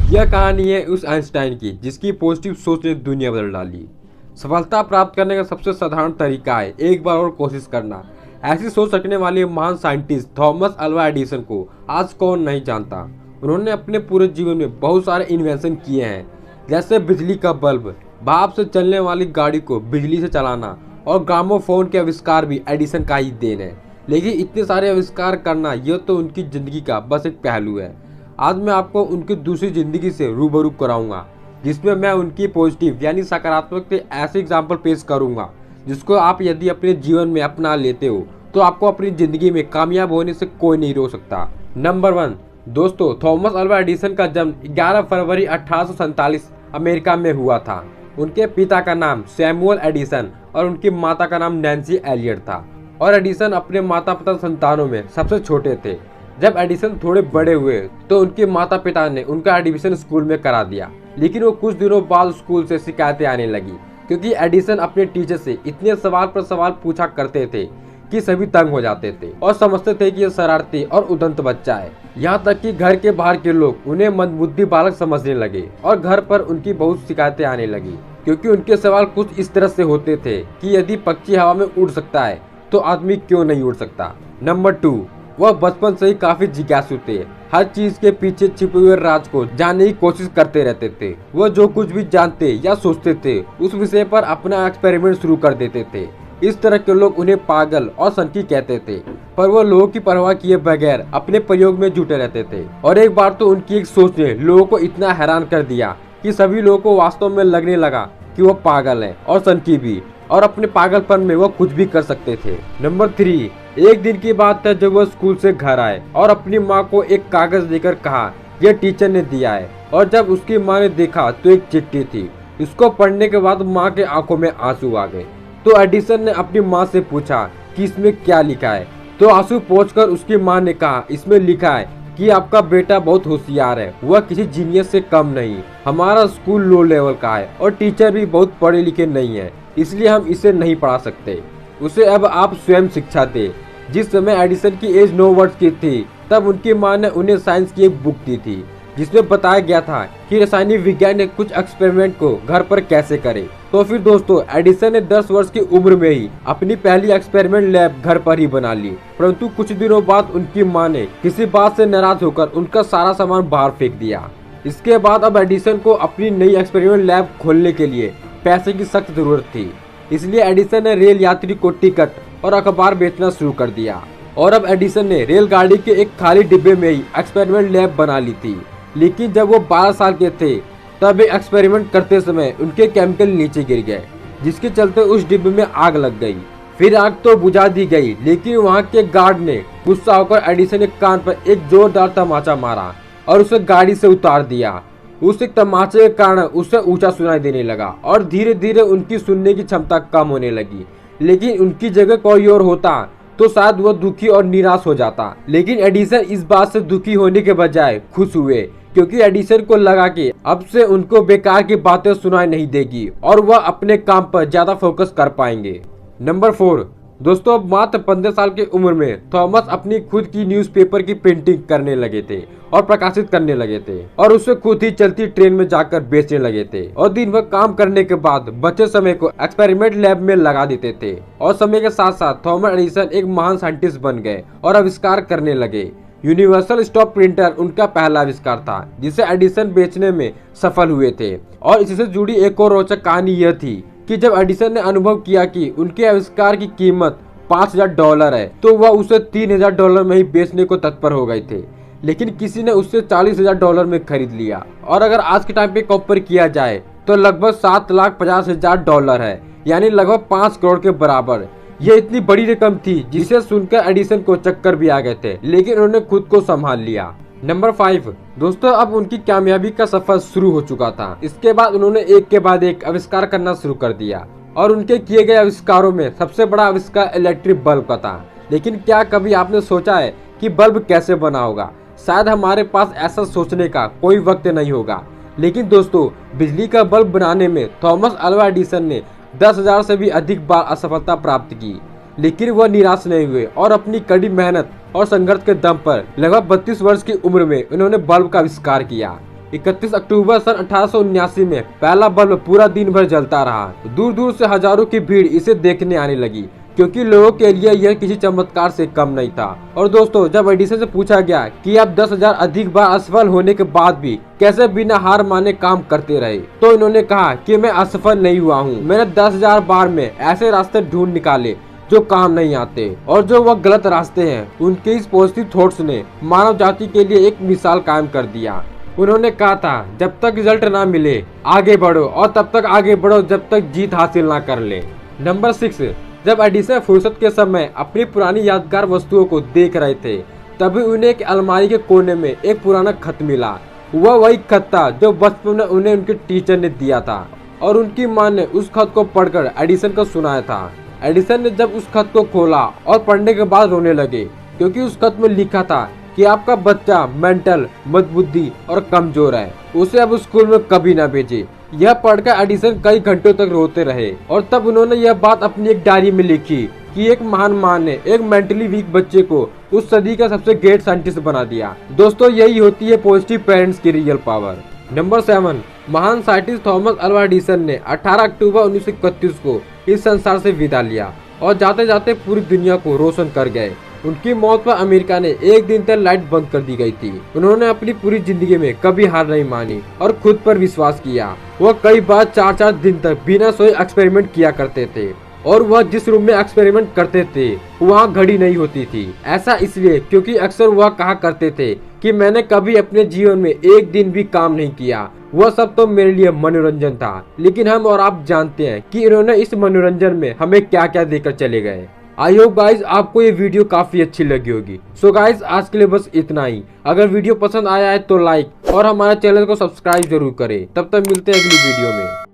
यह कहानी है उस आइंस्टाइन की जिसकी पॉजिटिव सोच ने दुनिया बदल डाली। सफलता प्राप्त करने का सबसे साधारण तरीका है एक बार और कोशिश करना। ऐसी सोच रखने वाले महान साइंटिस्ट थॉमस अल्वा एडिसन को आज कौन नहीं जानता। उन्होंने अपने पूरे जीवन में बहुत सारे इन्वेंशन किए हैं, जैसे बिजली का बल्ब, भाप से चलने वाली गाड़ी को बिजली से चलाना और ग्रामोफोन के आविष्कार भी एडिसन का ही देन है। लेकिन इतने सारे आविष्कार करना यह तो उनकी जिंदगी का बस एक पहलू है। आज मैं आपको उनकी दूसरी जिंदगी से रूबरू कराऊंगा, जिसमें मैं उनकी पॉजिटिव यानी सकारात्मक से ऐसे एग्जाम्पल पेश करूंगा जिसको आप यदि अपने जीवन में अपना लेते हो तो आपको अपनी जिंदगी में कामयाब होने से कोई नहीं रोक सकता। नंबर 1 दोस्तों, थॉमस अल्वा एडिसन का जन्म 11 फरवरी 1847 अमेरिका में हुआ था। उनके पिता का नाम सैमुअल एडिसन और उनकी माता का नाम नैन्सी एलियट था और एडिसन अपने माता पिता संतानों में सबसे छोटे थे। जब एडिसन थोड़े बड़े हुए तो उनके माता पिता ने उनका एडमिशन स्कूल में करा दिया, लेकिन वो कुछ दिनों बाद स्कूल से शिकायतें आने लगी क्योंकि एडिसन अपने टीचर से इतने सवाल पर सवाल पूछा करते थे कि सभी तंग हो जाते थे और समझते थे कि यह शरारती और उदंत बच्चा है। यहाँ तक कि घर के बाहर के लोग उन्हें मंदबुद्धि बालक समझने लगे और घर पर उनकी बहुत शिकायतें आने लगी क्योंकि उनके सवाल कुछ इस तरह से होते थे कि यदि पक्षी हवा में उड़ सकता है तो आदमी क्यों नहीं उड़ सकता। नंबर 2, वह बचपन से ही काफी जिज्ञासु थे। हर चीज के पीछे छिपे हुए राज को जानने की कोशिश करते रहते थे। वह जो कुछ भी जानते या सोचते थे उस विषय पर अपना एक्सपेरिमेंट शुरू कर देते थे। इस तरह के लोग उन्हें पागल और सनकी कहते थे, पर वह लोगों की परवाह किए बगैर अपने प्रयोग में जुटे रहते थे। और एक बार तो उनकी एक सोच ने लोगों को इतना हैरान कर दिया कि सभी लोगों को वास्तव में लगने लगा कि वह पागल है और सनकी भी, और अपने पागलपन में वह कुछ भी कर सकते थे। नंबर 3, एक दिन की बात है जब वह स्कूल से घर आए और अपनी माँ को एक कागज देकर कहा यह टीचर ने दिया है, और जब उसकी माँ ने देखा तो एक चिट्ठी थी। इसको पढ़ने के बाद माँ के आंखों में आंसू आ गए। तो एडिसन ने अपनी माँ से पूछा कि इसमें क्या लिखा है, तो आंसू पोंछकर उसकी माँ ने कहा इसमें लिखा है कि आपका बेटा बहुत होशियार है, वह किसी जीनियस से कम नहीं। हमारा स्कूल लो लेवल का है और टीचर भी बहुत पढ़े लिखे नहीं है, इसलिए हम इसे नहीं पढ़ा सकते। उसे अब आप स्वयं शिक्षा दे। जिस समय एडिसन की एज 9 वर्ष की थी तब उनकी माँ ने उन्हें साइंस की एक बुक दी थी जिसमें बताया गया था कि रासायनिक विज्ञान ने कुछ एक्सपेरिमेंट को घर पर कैसे करे। तो फिर दोस्तों, एडिसन ने 10 वर्ष की उम्र में ही अपनी पहली एक्सपेरिमेंट लैब घर पर ही बना ली। परंतु कुछ दिनों बाद उनकी माँ ने किसी बात से नाराज होकर उनका सारा सामान बाहर फेंक दिया। इसके बाद अब एडिसन को अपनी नई एक्सपेरिमेंट लैब खोलने के लिए पैसे की सख्त जरूरत थी, इसलिए एडिसन ने रेल यात्री को टिकट और अखबार बेचना शुरू कर दिया। और अब एडिसन ने रेलगाड़ी के एक खाली डिब्बे में ही एक्सपेरिमेंट लैब बना ली थी। लेकिन जब वो 12 साल के थे तब एक एक्सपेरिमेंट करते समय उनके केमिकल नीचे गिर गए, जिसके चलते उस डिब्बे में आग लग गई। फिर आग तो बुझा दी गई, लेकिन वहाँ के गार्ड ने गुस्सा होकर एडिसन के कान पर एक जोरदार तमाचा मारा और उसे गाड़ी से उतार दिया। उस एक तमाचे के कारण उसे ऊंचा सुनाई देने लगा और धीरे धीरे उनकी सुनने की क्षमता कम होने लगी। लेकिन उनकी जगह कोई और होता तो शायद वह दुखी और निराश हो जाता। लेकिन एडिसन इस बात से दुखी होने के बजाय खुश हुए, क्योंकि एडिसन को लगा कि अब से उनको बेकार की बातें सुनाई नहीं देगी और वह अपने काम पर ज्यादा फोकस कर पाएंगे। नंबर 4 दोस्तों, मात्र 15 साल की उम्र में थॉमस अपनी खुद की न्यूज़पेपर की प्रिंटिंग करने लगे थे और प्रकाशित करने लगे थे और उसे खुद ही चलती ट्रेन में जाकर बेचने लगे थे। और दिन भर काम करने के बाद बचे समय को एक्सपेरिमेंट लैब में लगा देते थे। और समय के साथ साथ थॉमस एडिसन एक महान साइंटिस्ट बन गए और आविष्कार करने लगे। यूनिवर्सल स्टॉप प्रिंटर उनका पहला आविष्कार था जिसे एडिसन बेचने में सफल हुए थे। और इससे जुड़ी एक और रोचक कहानी यह थी कि जब एडिसन ने अनुभव किया कि उनके आविष्कार की कीमत $5000 है तो वह उसे $3000 में ही बेचने को तत्पर हो गए थे। लेकिन किसी ने उससे $40,000 में खरीद लिया, और अगर आज के टाइम पे कंपेयर किया जाए तो लगभग $7,50,000 है, यानी लगभग 5 करोड़ के बराबर। यह इतनी बड़ी रकम थी जिसे सुनकर एडिसन को चक्कर भी आ गए थे, लेकिन उन्होंने खुद को संभाल लिया। नंबर 5 दोस्तों, अब उनकी कामयाबी का सफर शुरू हो चुका था। इसके बाद उन्होंने एक के बाद एक आविष्कार करना शुरू कर दिया और उनके किए गए आविष्कारों में सबसे बड़ा आविष्कार इलेक्ट्रिक बल्ब का था। लेकिन क्या कभी आपने सोचा है कि बल्ब कैसे बना होगा? शायद हमारे पास ऐसा सोचने का कोई वक्त नहीं होगा। लेकिन दोस्तों, बिजली का बल्ब बनाने में थॉमस अल्वा एडिसन ने 10,000 से भी अधिक बार असफलता प्राप्त की, लेकिन वह निराश नहीं हुए और अपनी कड़ी मेहनत और संघर्ष के दम पर लगभग 32 वर्ष की उम्र में उन्होंने बल्ब का आविष्कार किया। 31 अक्टूबर सन 1879 में पहला बल्ब पूरा दिन भर जलता रहा। दूर दूर से हजारों की भीड़ इसे देखने आने लगी, क्योंकि लोगों के लिए यह किसी चमत्कार से कम नहीं था। और दोस्तों, जब एडिसन से पूछा गया कि आप 10,000 अधिक बार असफल होने के बाद भी कैसे बिना हार माने काम करते रहे, तो इन्होंने कहा कि मैं असफल नहीं हुआ हूँ। मैंने 10,000 बार में ऐसे रास्ते ढूंढ निकाले जो काम नहीं आते, और जो वह गलत रास्ते हैं उनके इस पॉजिटिव थॉट्स ने मानव जाति के लिए एक मिसाल कायम कर दिया। उन्होंने कहा था, जब तक रिजल्ट ना मिले आगे बढ़ो, और तब तक आगे बढ़ो जब तक जीत हासिल ना कर ले। नंबर 6, जब एडिसन फुर्सत के समय अपनी पुरानी यादगार वस्तुओं को देख रहे थे, तभी उन्हें एक अलमारी के कोने में एक पुराना खत मिला। वह वही खत था जो बचपन में उन्हें उनके टीचर ने दिया था, और उनकी मां ने उस खत को पढ़कर एडिसन को सुनाया था। एडिसन ने जब उस खत को खोला और पढ़ने के बाद रोने लगे, क्योंकि उस खत में लिखा था कि आपका बच्चा मेंटल, मंदबुद्धि और कमजोर है, उसे अब स्कूल में कभी ना भेजे। यह पढ़कर एडिसन कई घंटों तक रोते रहे, और तब उन्होंने यह बात अपनी एक डायरी में लिखी कि एक महान मां ने एक मेंटली वीक बच्चे को उस सदी का सबसे ग्रेट साइंटिस्ट बना दिया। दोस्तों, यही होती है पॉजिटिव पेरेंट्स की रियल पावर। नंबर 7, महान साइंटिस्ट थॉमस अल्वा एडिसन ने 18 अक्टूबर 1931 को इस संसार से विदा लिया, और जाते जाते पूरी दुनिया को रोशन कर गए। उनकी मौत पर अमेरिका ने एक दिन तक लाइट बंद कर दी गई थी। उन्होंने अपनी पूरी जिंदगी में कभी हार नहीं मानी और खुद पर विश्वास किया। वह कई बार 4-4 दिन तक बिना सोए एक्सपेरिमेंट किया करते थे, और वह जिस रूम में एक्सपेरिमेंट करते थे वहाँ घड़ी नहीं होती थी। ऐसा इसलिए क्योंकि अक्सर वह कहा करते थे कि मैंने कभी अपने जीवन में एक दिन भी काम नहीं किया, वह सब तो मेरे लिए मनोरंजन था। लेकिन हम और आप जानते हैं कि इन्होंने इस मनोरंजन में हमें क्या क्या देकर चले गए। आई होप गाइज आपको ये वीडियो काफी अच्छी लगी होगी। सो गाइज, आज के लिए बस इतना ही। अगर वीडियो पसंद आया है तो लाइक और हमारे चैनल को सब्सक्राइब जरूर करें। तब तक मिलते हैं अगली वीडियो में।